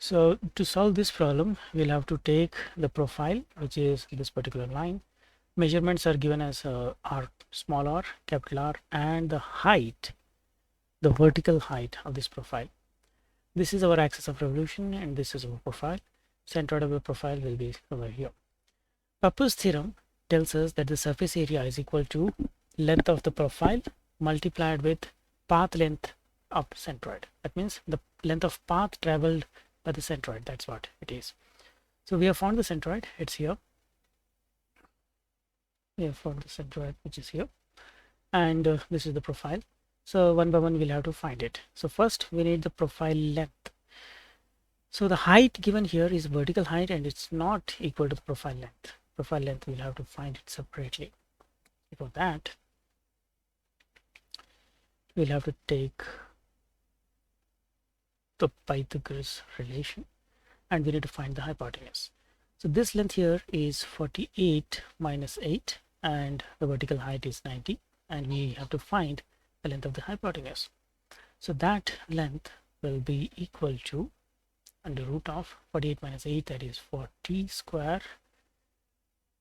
So to solve this problem, we'll have to take the profile, which is this particular line. Measurements are given as r, small r, capital R, and the height, the vertical height of this profile. This is our axis of revolution, and this is our profile. Centroid of the profile will be over here. Pappus theorem tells us that the surface area is equal to length of the profile multiplied with path length of centroid. That means the length of path traveled by the centroid. That's what it is. So we have found the centroid. It's here. We have found the centroid, which is here, and this is the profile. So one by one we'll have to find it. So first we need the profile length. So the height given here is vertical height, and it's not equal to the profile length. Profile length we'll have to find it separately. For that, we'll have to take the Pythagoras relation, and we need to find the hypotenuse. So this length here is 48 minus 8, and the vertical height is 90, and we have to find the length of the hypotenuse. So that length will be equal to under root of 48 minus 8, that is 40 square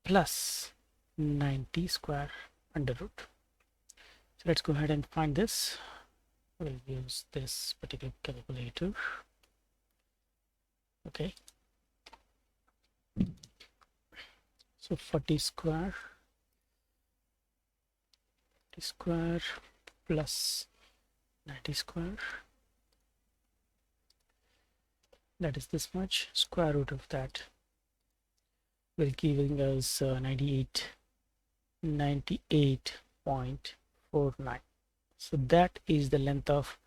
plus 90 square under root. So let's go ahead and find this. We'll use this particular calculator. Okay, so 40 square plus 90 square, that is this much. Square root of that will giving us 98.49. So that is the length of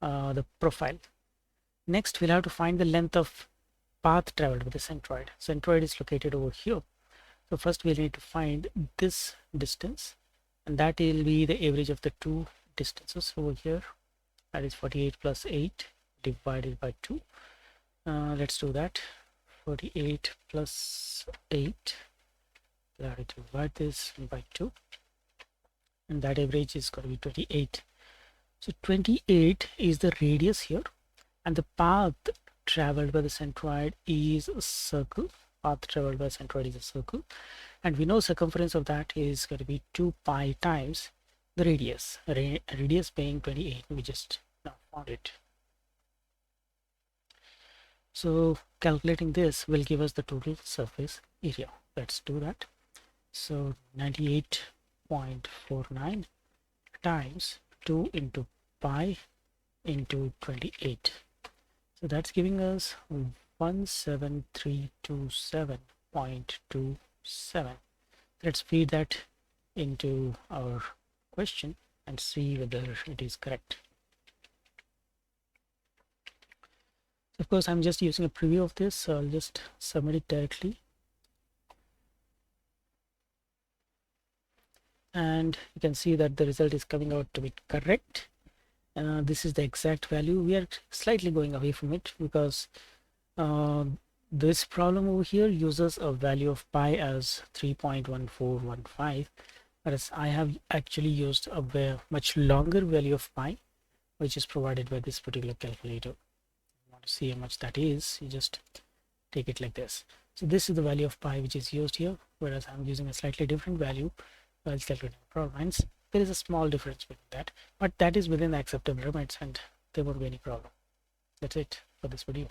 the profile. Next we'll have to find the length of path traveled with the centroid. Centroid is located over here. So first we'll need to find this distance, and that will be the average of the two distances over here. That is 48 plus 8 divided by 2. Let's do that. 48 plus 8, we'll have to divide this by 2, and that average is going to be 28. So 28 is the radius here, and the path traveled by the centroid is a circle. Path traveled by centroid is a circle, and we know circumference of that is going to be 2 pi times the radius. Radius being 28. We just now found it. So calculating this will give us the total surface area. Let's do that. So 98.49 times 2 into pi into 28. So that's giving us 17327.27. Let's feed that into our question and see whether it is correct. Of course, I'm just using a preview of this, so I'll just submit it directly. And you can see that the result is coming out to be correct. This is the exact value. We are slightly going away from it because this problem over here uses a value of pi as 3.1415, whereas I have actually used a much longer value of pi, which is provided by this particular calculator. To see how much that is, you just take it like this. So this is the value of pi which is used here, whereas I'm using a slightly different value while calculating problems. There is a small difference between that, but that is within the acceptable limits and there won't be any problem. That's it for this video.